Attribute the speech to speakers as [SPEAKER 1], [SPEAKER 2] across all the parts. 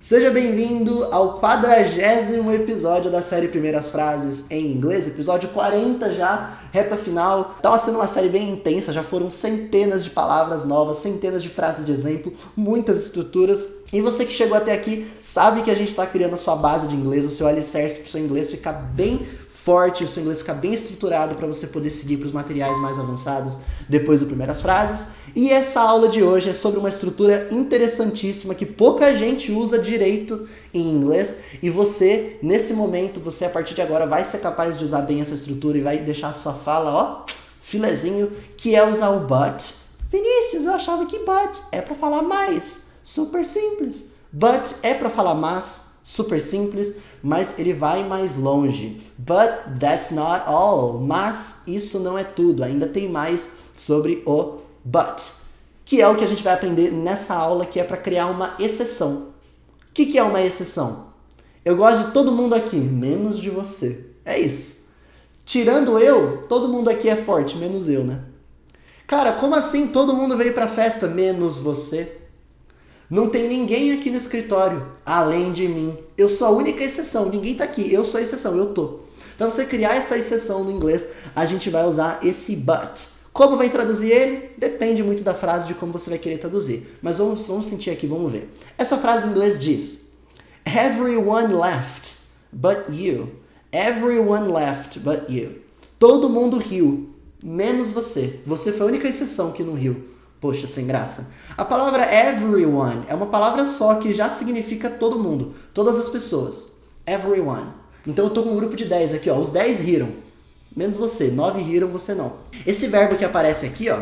[SPEAKER 1] Seja bem-vindo ao 40º episódio da série Primeiras Frases em Inglês, episódio 40 já, reta final. Estava sendo uma série bem intensa, já foram centenas de palavras novas, centenas de frases de exemplo, muitas estruturas. E você que chegou até aqui sabe que a gente está criando a sua base de inglês, o seu alicerce para o seu inglês ficar bem forte, o seu inglês ficar bem estruturado para você poder seguir para os materiais mais avançados depois das primeiras frases. E essa aula de hoje é sobre uma estrutura interessantíssima que pouca gente usa direito em inglês e você, nesse momento, você a partir de agora vai ser capaz de usar bem essa estrutura e vai deixar a sua fala, ó, filezinho, que é usar o but. Vinícius, eu achava que but é para falar mais, super simples. But é para falar mas, super simples, mas ele vai mais longe. But that's not all. Mas isso não é tudo. Ainda tem mais sobre o but, que é o que a gente vai aprender nessa aula, que é para criar uma exceção. O que é uma exceção? Eu gosto de todo mundo aqui, menos de você. É isso. Tirando eu, todo mundo aqui é forte, menos eu, né? Cara, como assim todo mundo veio pra festa, menos você? Não tem ninguém aqui no escritório, além de mim. Eu sou a única exceção, ninguém tá aqui, eu sou a exceção, eu tô. Para você criar essa exceção no inglês, a gente vai usar esse but. Como vai traduzir ele? Depende muito da frase, de como você vai querer traduzir. Mas vamos sentir aqui, vamos ver. Essa frase em inglês diz: Everyone left, but you. Everyone left, but you. Todo mundo riu, menos você. Você foi a única exceção que não riu. Poxa, sem graça. A palavra everyone é uma palavra só que já significa todo mundo, todas as pessoas. Everyone. Então eu tô com um grupo de 10 aqui, ó. Os 10 riram, menos você. 9 riram, você não. Esse verbo que aparece aqui, ó,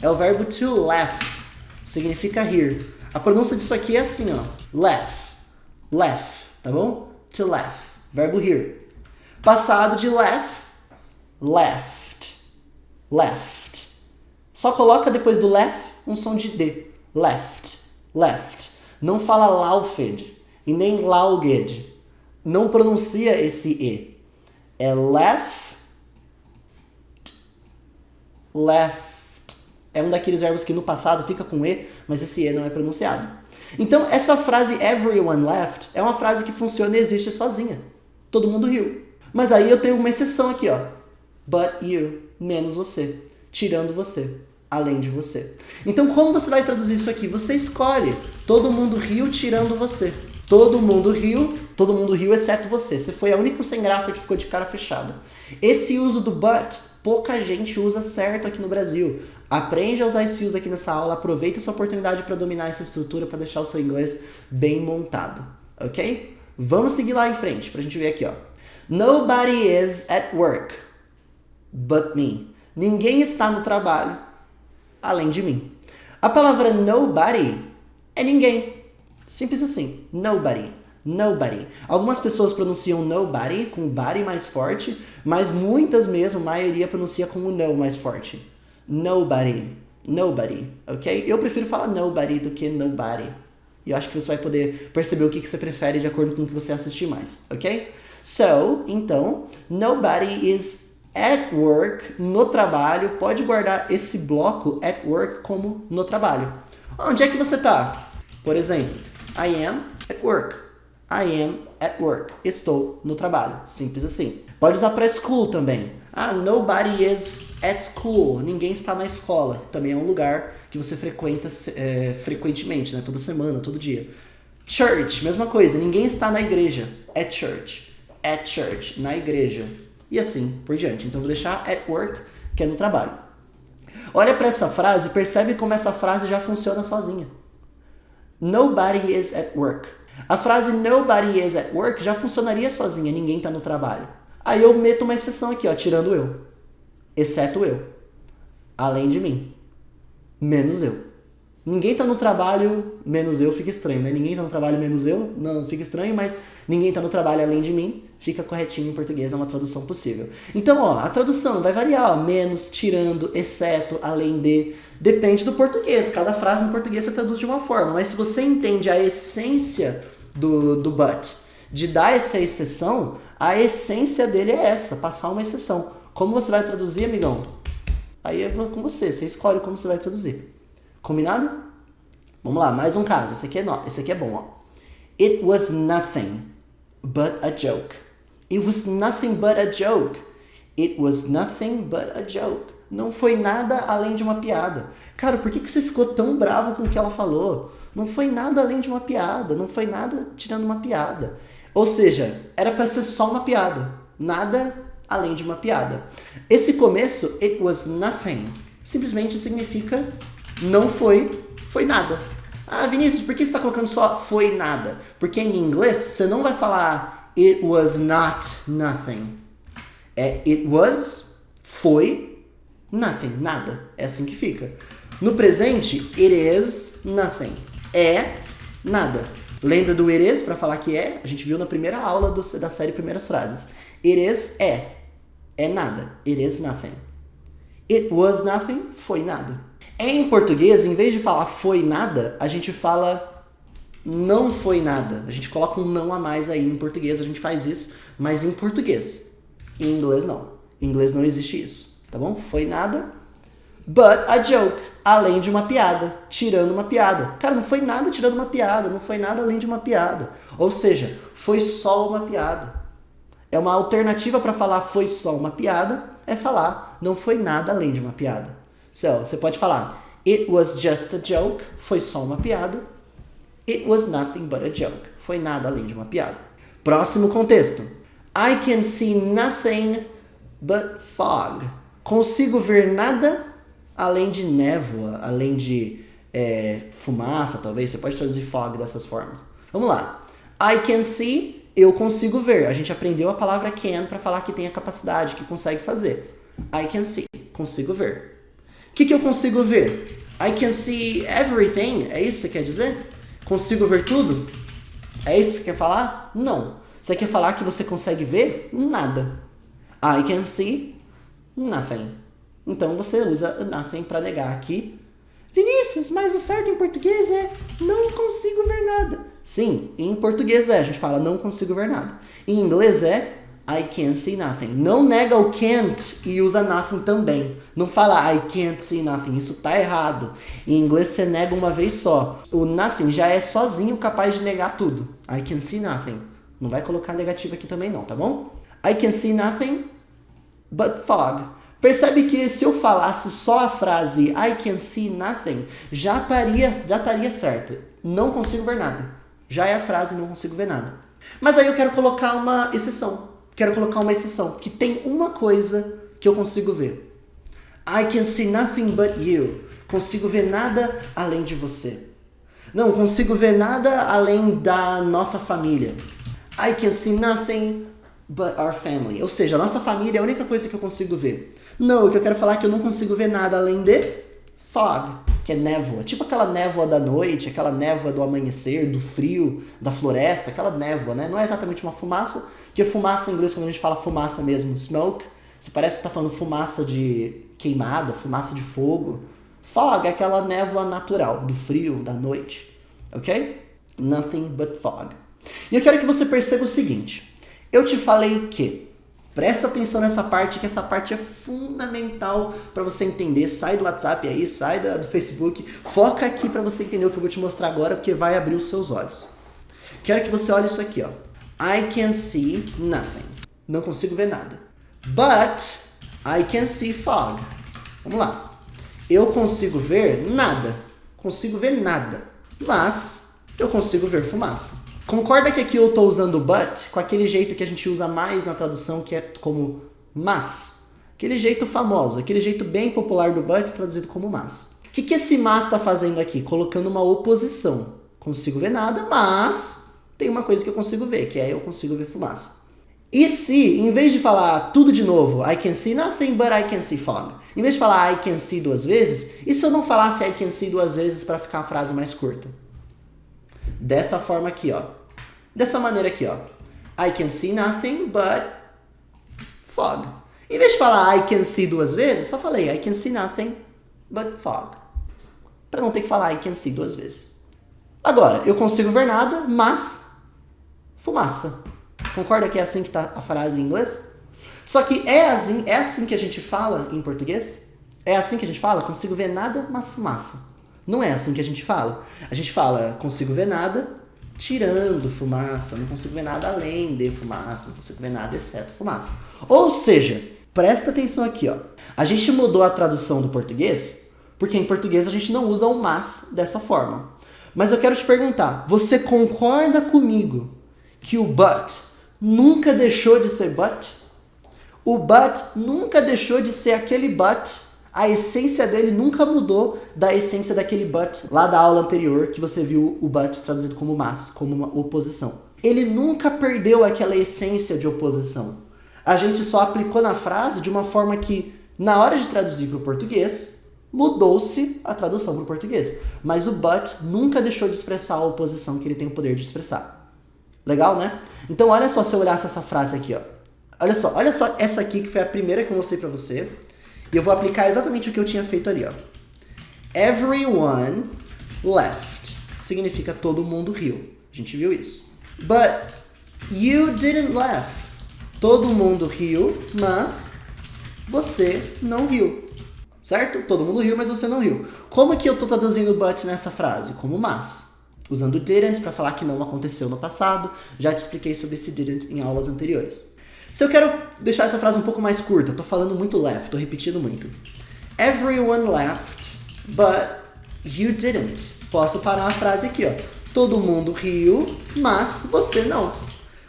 [SPEAKER 1] é o verbo to laugh. Significa rir. A pronúncia disso aqui é assim, ó. Laugh. Laugh, tá bom? To laugh. Verbo rir. Passado de laugh. Laughed. Laughed. Só coloca depois do laugh um som de D. Left. Left. Não fala laughed e nem lauged. Não pronuncia esse E. É left. Left. É um daqueles verbos que no passado fica com E, mas esse E não é pronunciado. Então, essa frase everyone left é uma frase que funciona e existe sozinha. Todo mundo riu. Mas aí eu tenho uma exceção aqui, ó. But you. Menos você. Tirando você. Além de você. Então, como você vai traduzir isso aqui? Você escolhe. Todo mundo riu tirando você. Todo mundo riu exceto você. Você foi a única sem graça que ficou de cara fechada. Esse uso do but, pouca gente usa certo aqui no Brasil. Aprende a usar esse uso aqui nessa aula. Aproveita essa oportunidade para dominar essa estrutura, para deixar o seu inglês bem montado. Ok? Vamos seguir lá em frente, pra gente ver aqui, ó. Nobody is at work but me. Ninguém está no trabalho além de mim. A palavra nobody é ninguém. Simples assim. Nobody. Nobody. Algumas pessoas pronunciam nobody com o body mais forte, mas muitas mesmo, a maioria pronuncia com o no mais forte. Nobody. Nobody. Ok? Eu prefiro falar nobody do que nobody. E eu acho que você vai poder perceber o que você prefere de acordo com o que você assistir mais. Ok? So, então, nobody is at work, no trabalho. Pode guardar esse bloco at work como no trabalho. Onde é que você tá? Por exemplo, I am at work. I am at work. Estou no trabalho. Simples assim. Pode usar para school também. Nobody is at school. Ninguém está na escola. Também é um lugar que você frequenta frequentemente, né? Toda semana, todo dia. Church, mesma coisa. Ninguém está na igreja. At church. At church. Na igreja. E assim por diante. Então, vou deixar at work, que é no trabalho. Olha para essa frase e percebe como essa frase já funciona sozinha. Nobody is at work. A frase nobody is at work já funcionaria sozinha. Ninguém está no trabalho. Aí eu meto uma exceção aqui, ó, tirando eu. Exceto eu. Além de mim. Menos eu. Ninguém está no trabalho, menos eu, fica estranho, né? Ninguém está no trabalho, menos eu, não fica estranho, mas ninguém está no trabalho além de mim, fica corretinho em português, é uma tradução possível. Então, ó, a tradução vai variar, ó, menos, tirando, exceto, além de, depende do português, cada frase no português você traduz de uma forma, mas se você entende a essência do but, de dar essa exceção, a essência dele é essa, passar uma exceção. Como você vai traduzir, amigão? Aí é com você escolhe como você vai traduzir. Combinado? Vamos lá, mais um caso. Esse aqui é bom, ó. It was nothing but a joke. It was nothing but a joke. It was nothing but a joke. Não foi nada além de uma piada. Cara, por que você ficou tão bravo com o que ela falou? Não foi nada além de uma piada. Não foi nada tirando uma piada. Ou seja, era para ser só uma piada. Nada além de uma piada. Esse começo, it was nothing, simplesmente significa não foi, foi nada. Ah, Vinícius, por que você está colocando só foi nada? Porque em inglês você não vai falar it was not nothing. É it was, foi, nothing, nada. É assim que fica. No presente, it is nothing. É nada. Lembra do it is para falar que é? A gente viu na primeira aula da série Primeiras Frases. It is é nada. It is nothing. It was nothing, foi nada. Em português, em vez de falar foi nada, a gente fala não foi nada. A gente coloca um não a mais aí em português, a gente faz isso, mas em português. Em inglês não. Em inglês não existe isso, tá bom? Foi nada, but a joke. Além de uma piada, tirando uma piada. Cara, não foi nada tirando uma piada, não foi nada além de uma piada. Ou seja, foi só uma piada. É uma alternativa para falar foi só uma piada, é falar não foi nada além de uma piada. So, você pode falar it was just a joke, foi só uma piada. It was nothing but a joke, foi nada além de uma piada. Próximo contexto. I can see nothing but fog. Consigo ver nada além de névoa, além de fumaça, talvez. Você pode traduzir fog dessas formas. Vamos lá. I can see, eu consigo ver. A gente aprendeu a palavra can para falar que tem a capacidade, que consegue fazer. I can see, consigo ver. O que eu consigo ver? I can see everything. É isso que você quer dizer? Consigo ver tudo? É isso que você quer falar? Não. Você quer falar que você consegue ver? Nada. I can see nothing. Então você usa nothing para negar aqui. Vinícius, mas o certo em português é não consigo ver nada. Sim, em português a gente fala não consigo ver nada. Em inglês é I can't see nothing. Não nega o can't e usa nothing também. Não fala I can't see nothing. Isso tá errado. Em inglês você nega uma vez só. O nothing já é sozinho capaz de negar tudo. I can see nothing. Não vai colocar negativo aqui também não, tá bom? I can see nothing but fog. Percebe que se eu falasse só a frase I can see nothing, já estaria certo. Não consigo ver nada. Já é a frase não consigo ver nada. Mas aí eu quero colocar uma exceção. Que tem uma coisa que eu consigo ver. I can see nothing but you. Consigo ver nada além de você. Não, consigo ver nada além da nossa família. I can see nothing but our family. Ou seja, a nossa família é a única coisa que eu consigo ver. Não, o que eu quero falar é que eu não consigo ver nada além de fog, que é névoa. Tipo aquela névoa da noite, aquela névoa do amanhecer, do frio, da floresta, aquela névoa, né? Não é exatamente uma fumaça, porque fumaça em inglês, quando a gente fala fumaça mesmo, smoke, você parece que tá falando fumaça de queimado, fumaça de fogo. Fog é aquela névoa natural, do frio, da noite. Ok? Nothing but fog. E eu quero que você perceba o seguinte. Eu te falei que presta atenção nessa parte, que essa parte é fundamental para você entender. Sai do WhatsApp aí, sai do Facebook. Foca aqui para você entender o que eu vou te mostrar agora, porque vai abrir os seus olhos. Quero que você olhe isso aqui, ó. I can see nothing. Não consigo ver nada. But I can see fog. Vamos lá. Eu consigo ver nada. Consigo ver nada. Mas eu consigo ver fumaça. Concorda que aqui eu estou usando but com aquele jeito que a gente usa mais na tradução, que é como mas. Aquele jeito famoso, aquele jeito bem popular do but traduzido como mas. O que esse mas está fazendo aqui? Colocando uma oposição. Consigo ver nada, mas tem uma coisa que eu consigo ver, que é eu consigo ver fumaça. E se, em vez de falar tudo de novo, I can see nothing but I can see fog, em vez de falar I can see duas vezes, e se eu não falasse I can see duas vezes para ficar a frase mais curta? Dessa forma aqui, ó. Dessa maneira aqui, ó. I can see nothing but fog. Em vez de falar I can see duas vezes, só falei I can see nothing but fog. Para não ter que falar I can see duas vezes. Agora, eu consigo ver nada, mas fumaça. Concorda que é assim que está a frase em inglês? Só que é assim que a gente fala em português? É assim que a gente fala? Consigo ver nada, mas fumaça. Não é assim que a gente fala. A gente fala consigo ver nada, tirando fumaça, não consigo ver nada além de fumaça, não consigo ver nada exceto fumaça. Ou seja, presta atenção aqui, ó. A gente mudou a tradução do português, porque em português a gente não usa o mas dessa forma. Mas eu quero te perguntar, você concorda comigo que o but nunca deixou de ser but? O but nunca deixou de ser aquele but. A essência dele nunca mudou da essência daquele but lá da aula anterior, que você viu o but traduzido como mas, como uma oposição. Ele nunca perdeu aquela essência de oposição. A gente só aplicou na frase de uma forma que, na hora de traduzir para o português, mudou-se a tradução para o português. Mas o but nunca deixou de expressar a oposição que ele tem o poder de expressar. Legal, né? Então olha só se eu olhasse essa frase aqui, ó. Olha só essa aqui que foi a primeira que eu mostrei para você. E eu vou aplicar exatamente o que eu tinha feito ali, ó. Everyone left. Significa todo mundo riu. A gente viu isso. But you didn't laugh. Todo mundo riu, mas você não riu. Certo? Todo mundo riu, mas você não riu. Como que eu tô traduzindo but nessa frase? Como mas. Usando didn't para falar que não aconteceu no passado. Já te expliquei sobre esse didn't em aulas anteriores. Se eu quero deixar essa frase um pouco mais curta, tô falando muito left, tô repetindo muito. Everyone left, but you didn't. Posso parar a frase aqui, ó. Todo mundo riu, mas você não.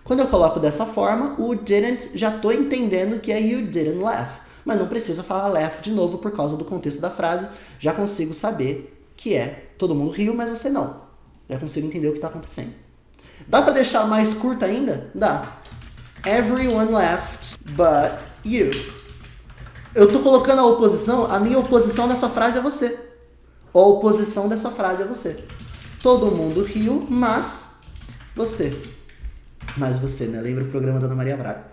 [SPEAKER 1] Quando eu coloco dessa forma, o didn't já tô entendendo que é you didn't laugh. Mas não preciso falar laugh de novo por causa do contexto da frase. Já consigo saber que é todo mundo riu, mas você não. Já consigo entender o que tá acontecendo. Dá pra deixar mais curta ainda? Dá. Everyone left but you. Eu tô colocando a oposição, a minha oposição nessa frase é você. A oposição dessa frase é você. Todo mundo riu, mas você. Mas você, né? Lembra o programa da Ana Maria Braga.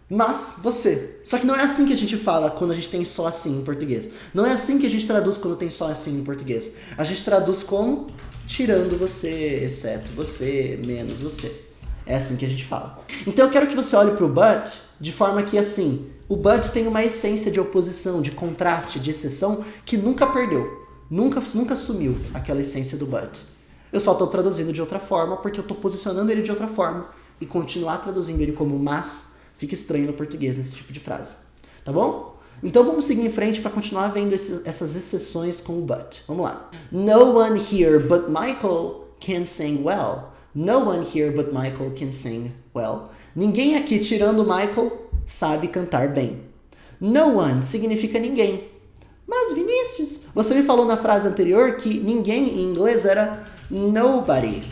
[SPEAKER 1] Mas você. Só que não é assim que a gente fala quando a gente tem só assim em português. Não é assim que a gente traduz quando tem só assim em português. A gente traduz como tirando você, exceto você, menos você. É assim que a gente fala. Então eu quero que você olhe para o but de forma que, assim, o but tem uma essência de oposição, de contraste, de exceção, que nunca perdeu. Nunca sumiu aquela essência do but. Eu só estou traduzindo de outra forma porque eu estou posicionando ele de outra forma. E continuar traduzindo ele como mas fica estranho no português nesse tipo de frase. Tá bom? Então vamos seguir em frente para continuar vendo essas exceções com o but. Vamos lá. No one here but Michael can sing well. No one here but Michael can sing well. Ninguém aqui, tirando Michael, sabe cantar bem. No one significa ninguém. Mas, Vinícius, você me falou na frase anterior que ninguém em inglês era nobody.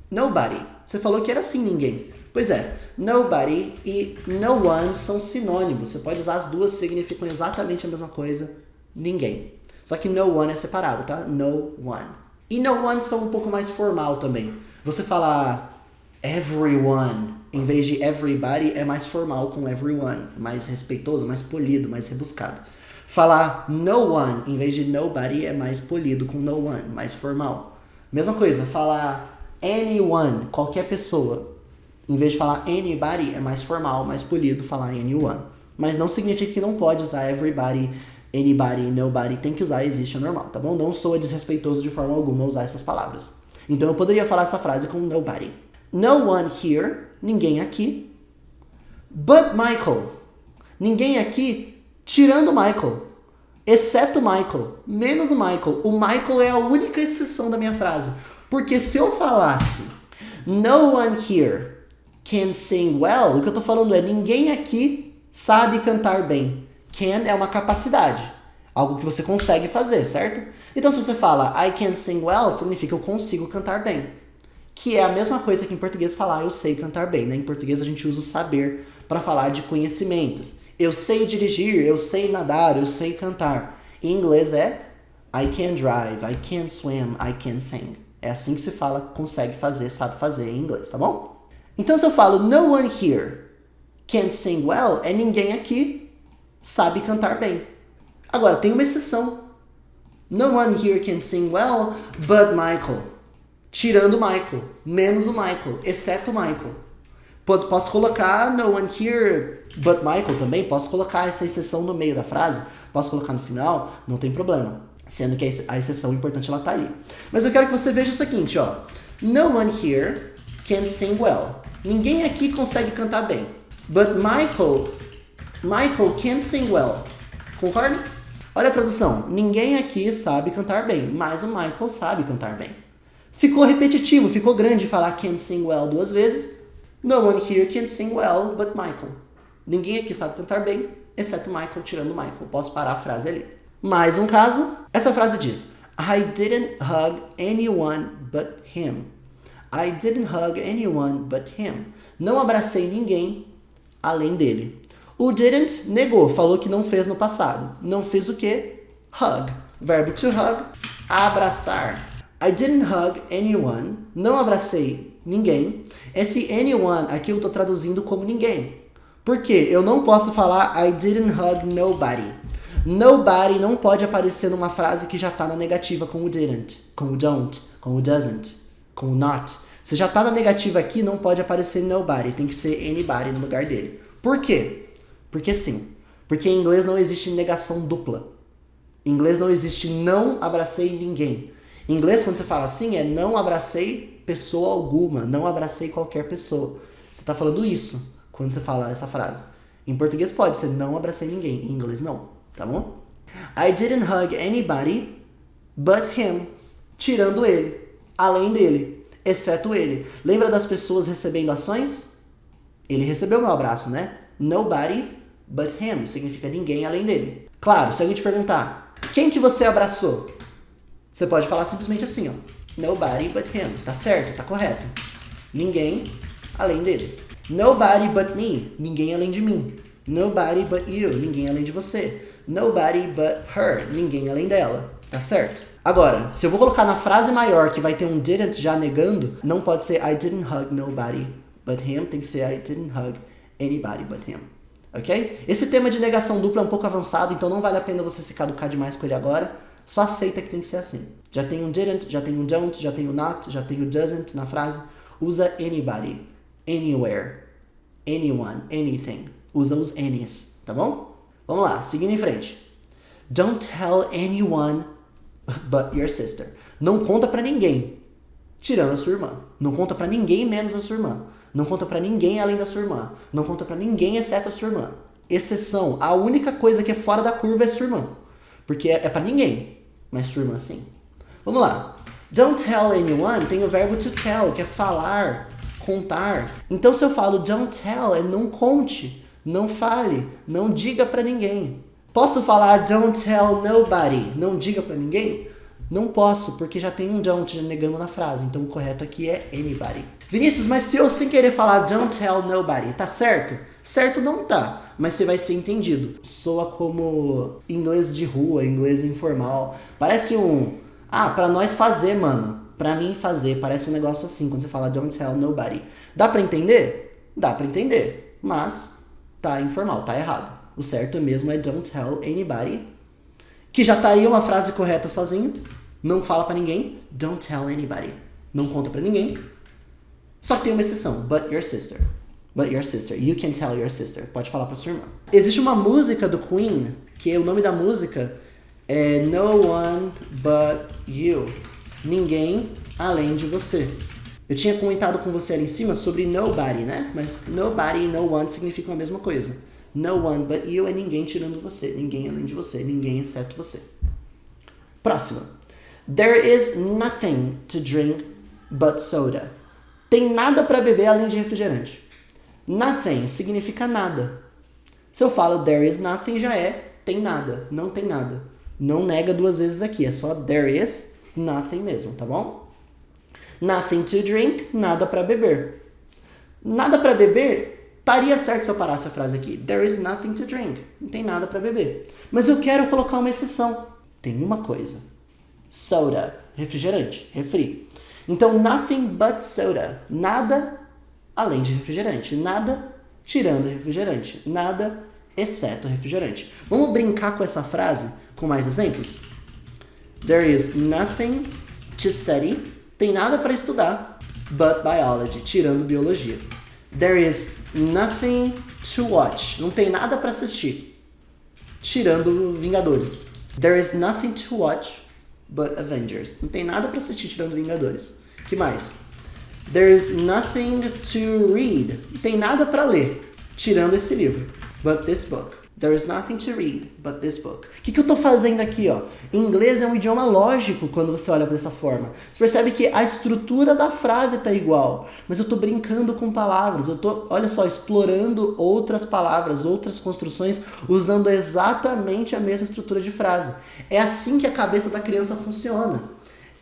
[SPEAKER 1] Nobody. Você falou que era assim ninguém. Pois é, nobody e no one são sinônimos. Você pode usar as duas, significam exatamente a mesma coisa. Ninguém. Só que no one é separado, tá? No one. E no one são um pouco mais formal também. Você falar everyone em vez de everybody é mais formal com everyone, mais respeitoso, mais polido, mais rebuscado. Falar no one em vez de nobody é mais polido com no one, mais formal. Mesma coisa, falar anyone, qualquer pessoa, em vez de falar anybody é mais formal, mais polido falar anyone. Mas não significa que não pode usar everybody, anybody, nobody, tem que usar existe, é normal, tá bom? Não soa desrespeitoso de forma alguma usar essas palavras. Então eu poderia falar essa frase com nobody. No one here, ninguém aqui. But Michael, ninguém aqui tirando Michael. Exceto Michael, menos o Michael. O Michael é a única exceção da minha frase. Porque se eu falasse no one here can sing well, o que eu tô falando é ninguém aqui sabe cantar bem. Can é uma capacidade. Algo que você consegue fazer, certo? Então se você fala I can sing well, significa eu consigo cantar bem. Que é a mesma coisa que em português falar eu sei cantar bem, né? Em português a gente usa o saber para falar de conhecimentos. Eu sei dirigir, eu sei nadar, eu sei cantar. Em inglês é I can drive, I can swim, I can sing. É assim que se fala, consegue fazer, sabe fazer em inglês, tá bom? Então se eu falo no one here can sing well, é ninguém aqui sabe cantar bem. Agora, tem uma exceção. No one here can sing well, but Michael. Tirando Michael, menos o Michael, exceto o Michael. Posso colocar no one here, but Michael também, posso colocar essa exceção no meio da frase, posso colocar no final, não tem problema. Sendo que a exceção importante ela tá ali. Mas eu quero que você veja o seguinte, ó. No one here can sing well. Ninguém aqui consegue cantar bem. But Michael can sing well. Concorda? Olha a tradução. Ninguém aqui sabe cantar bem, mas o Michael sabe cantar bem. Ficou repetitivo, ficou grande falar can sing well 2 vezes. No one here can sing well but Michael. Ninguém aqui sabe cantar bem, exceto Michael, tirando o Michael. Posso parar a frase ali. Mais um caso. Essa frase diz: I didn't hug anyone but him. I didn't hug anyone but him. Não abracei ninguém além dele. O didn't negou, falou que não fez no passado. Não fez o quê? Hug. Verbo to hug, abraçar. I didn't hug anyone. Não abracei ninguém. Esse anyone aqui eu estou traduzindo como ninguém. Por quê? Eu não posso falar I didn't hug nobody. Nobody não pode aparecer numa frase que já está na negativa com o didn't, com o don't, com o doesn't, com o not. Se já está na negativa aqui, não pode aparecer nobody. Tem que ser anybody no lugar dele. Por quê? Porque sim. Porque em inglês não existe negação dupla. Em inglês não existe não abracei ninguém. Em inglês, quando você fala assim, é não abracei pessoa alguma. Não abracei qualquer pessoa. Você está falando isso quando você fala essa frase. Em português pode ser não abracei ninguém. Em inglês não. Tá bom? I didn't hug anybody but him. Tirando ele. Além dele. Exceto ele. Lembra das pessoas recebendo ações? Ele recebeu meu abraço, né? Nobody but him. Significa ninguém além dele. Claro, se alguém te perguntar, quem que você abraçou? Você pode falar simplesmente assim, ó. Nobody but him. Tá certo? Tá correto. Ninguém além dele. Nobody but me. Ninguém além de mim. Nobody but you. Ninguém além de você. Nobody but her. Ninguém além dela. Tá certo? Agora, se eu vou colocar na frase maior que vai ter um didn't já negando, não pode ser I didn't hug nobody but him. Tem que ser I didn't hug anybody but him. Ok? Esse tema de negação dupla é um pouco avançado, então não vale a pena você se caducar demais com ele agora. Só aceita que tem que ser assim. Já tem um didn't, já tem um don't, já tem um not, já tem o doesn't na frase. Usa anybody, anywhere, anyone, anything. Usa os any's, tá bom? Vamos lá, seguindo em frente. Don't tell anyone but your sister. Não conta pra ninguém, tirando a sua irmã. Não conta pra ninguém menos a sua irmã. Não conta pra ninguém além da sua irmã. Não conta pra ninguém exceto a sua irmã. Exceção, a única coisa que é fora da curva é sua irmã. Porque é pra ninguém, mas sua irmã sim. Vamos lá. Don't tell anyone tem o verbo to tell, que é falar, contar. Então se eu falo don't tell, é não conte, não fale, não diga pra ninguém. Posso falar don't tell nobody, não diga pra ninguém? Não posso, porque já tem um don't negando na frase. Então o correto aqui é anybody. Vinícius, mas se eu sem querer falar don't tell nobody, tá certo? Certo não tá, mas você vai ser entendido. Soa como inglês de rua, inglês informal. Parece pra nós fazer, mano. Pra mim fazer, parece um negócio assim, quando você fala don't tell nobody. Dá pra entender? Dá pra entender, mas tá informal, tá errado. O certo mesmo é don't tell anybody. Que já tá aí uma frase correta sozinho. Não fala pra ninguém. Don't tell anybody. Não conta pra ninguém. Só que tem uma exceção. But your sister. But your sister. You can tell your sister. Pode falar pra sua irmã. Existe uma música do Queen, que o nome da música é No One But You. Ninguém além de você. Eu tinha comentado com você ali em cima sobre nobody, né? Mas nobody e no one significam a mesma coisa. No one but you é ninguém tirando você. Ninguém além de você. Ninguém exceto você. Próxima. There is nothing to drink but soda. Tem nada para beber além de refrigerante. Nothing significa nada. Se eu falo there is nothing, já é tem nada. Não tem nada. Não nega 2 vezes aqui. É só there is nothing mesmo, tá bom? Nothing to drink, nada para beber. Nada para beber, estaria certo se eu parasse a frase aqui. There is nothing to drink. Não tem nada para beber. Mas eu quero colocar uma exceção. Tem uma coisa. Soda, refrigerante, refri. Então, nothing but soda. Nada além de refrigerante. Nada tirando refrigerante. Nada exceto refrigerante. Vamos brincar com essa frase com mais exemplos? There is nothing to study. Tem nada para estudar, but biology, tirando biologia. There is nothing to watch. Não tem nada para assistir, tirando Vingadores. There is nothing to watch, but Avengers. Não tem nada para assistir, tirando Vingadores. Que mais? There's nothing to read. Não tem nada para ler, tirando esse livro. But this book. There is nothing to read but this book. O que eu tô fazendo aqui, ó? Em inglês é um idioma lógico quando você olha dessa forma. Você percebe que a estrutura da frase tá igual, mas eu tô brincando com palavras. Eu tô, olha só, explorando outras palavras, outras construções, usando exatamente a mesma estrutura de frase. É assim que a cabeça da criança funciona.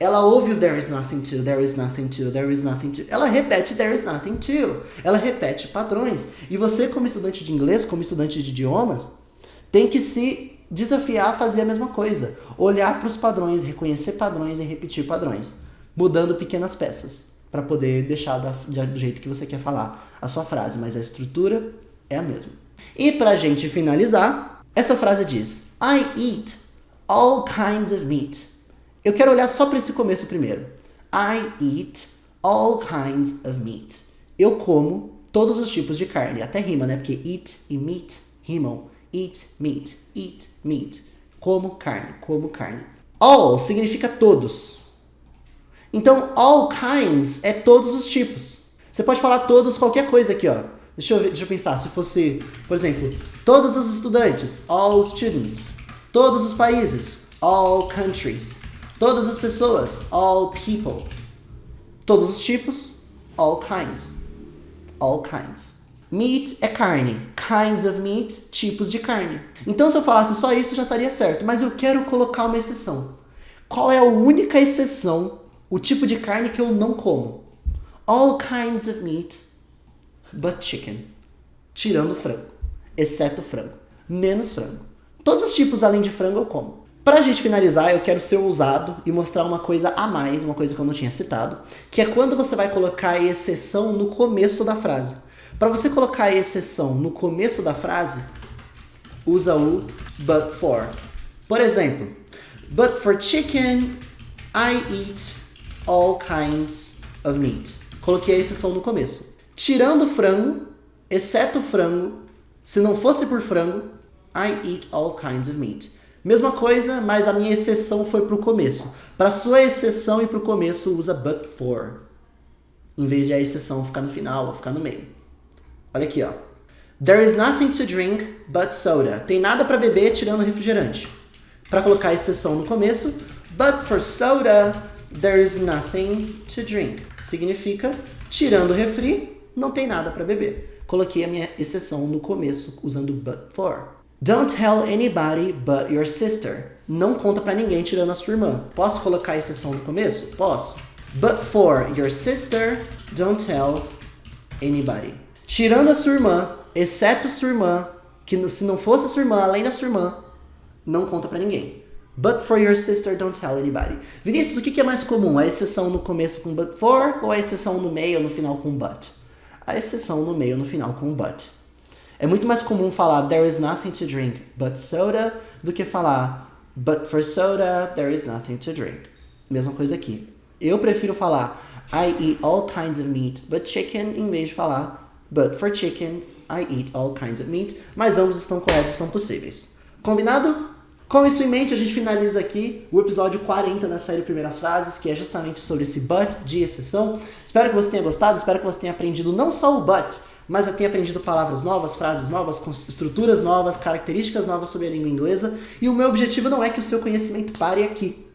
[SPEAKER 1] Ela ouve o there is nothing to, there is nothing to, there is nothing to. Ela repete there is nothing to. Ela repete padrões. E você, como estudante de inglês, como estudante de idiomas, tem que se desafiar a fazer a mesma coisa. Olhar para os padrões, reconhecer padrões e repetir padrões. Mudando pequenas peças. Para poder deixar do jeito que você quer falar a sua frase. Mas a estrutura é a mesma. E para a gente finalizar, essa frase diz: I eat all kinds of meat. Eu quero olhar só para esse começo primeiro. I eat all kinds of meat. Eu como todos os tipos de carne. Até rima, né? Porque eat e meat rimam. Eat meat, eat meat. Como carne, como carne. All significa todos. Então, all kinds é todos os tipos. Você pode falar todos qualquer coisa aqui, ó. Deixa eu pensar. Se fosse, por exemplo, todos os estudantes, all students. Todos os países, all countries. Todas as pessoas, all people. Todos os tipos, all kinds. All kinds. Meat é carne. Kinds of meat, tipos de carne. Então, se eu falasse só isso, já estaria certo. Mas eu quero colocar uma exceção. Qual é a única exceção, o tipo de carne que eu não como? All kinds of meat, but chicken. Tirando frango. Exceto frango. Menos frango. Todos os tipos além de frango eu como. Pra gente finalizar, eu quero ser ousado e mostrar uma coisa a mais, uma coisa que eu não tinha citado, que é quando você vai colocar a exceção no começo da frase. Para você colocar a exceção no começo da frase, usa o but for. Por exemplo, but for chicken, I eat all kinds of meat. Coloquei a exceção no começo. Tirando frango, exceto frango, se não fosse por frango, I eat all kinds of meat. Mesma coisa, mas a minha exceção foi para o começo. Para sua exceção e para o começo, usa but for. Em vez de a exceção ficar no final ou ficar no meio. Olha aqui, ó. There is nothing to drink but soda. Tem nada para beber tirando refrigerante. Para colocar a exceção no começo, but for soda, there is nothing to drink. Significa, tirando refri, não tem nada para beber. Coloquei a minha exceção no começo, usando but for. Don't tell anybody but your sister. Não conta pra ninguém tirando a sua irmã. Posso colocar a exceção no começo? Posso. But for your sister, don't tell anybody. Tirando a sua irmã, exceto sua irmã, que se não fosse a sua irmã, além da sua irmã, não conta pra ninguém. But for your sister, don't tell anybody. Vinícius, o que é mais comum? A exceção no começo com but for ou a exceção no meio ou no final com but? A exceção no meio ou no final com but. É muito mais comum falar there is nothing to drink but soda do que falar but for soda there is nothing to drink. Mesma coisa aqui. Eu prefiro falar I eat all kinds of meat but chicken em vez de falar but for chicken I eat all kinds of meat. Mas ambos estão corretos e são possíveis. Combinado? Com isso em mente, a gente finaliza aqui o episódio 40 da série Primeiras Frases, que é justamente sobre esse but de exceção. Espero que você tenha gostado, espero que você tenha aprendido não só o but, mas eu tenho aprendido palavras novas, frases novas, estruturas novas, características novas sobre a língua inglesa. E o meu objetivo não é que o seu conhecimento pare aqui.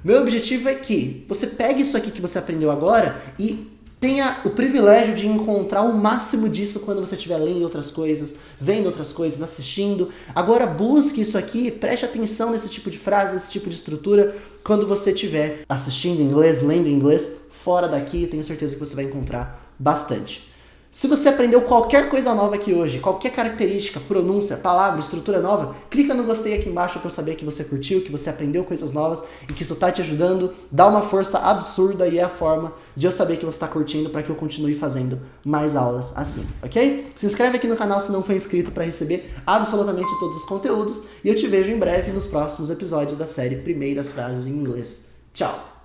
[SPEAKER 1] Meu objetivo é que você pegue isso aqui que você aprendeu agora e tenha o privilégio de encontrar o máximo disso quando você estiver lendo outras coisas, vendo outras coisas, assistindo. Agora busque isso aqui, preste atenção nesse tipo de frase, nesse tipo de estrutura, quando você estiver assistindo inglês, lendo inglês, fora daqui, eu tenho certeza que você vai encontrar bastante. Se você aprendeu qualquer coisa nova aqui hoje, qualquer característica, pronúncia, palavra, estrutura nova, clica no gostei aqui embaixo para eu saber que você curtiu, que você aprendeu coisas novas e que isso tá te ajudando. Dá uma força absurda e é a forma de eu saber que você está curtindo para que eu continue fazendo mais aulas assim, ok? Se inscreve aqui no canal se não for inscrito para receber absolutamente todos os conteúdos e eu te vejo em breve nos próximos episódios da série Primeiras Frases em Inglês. Tchau!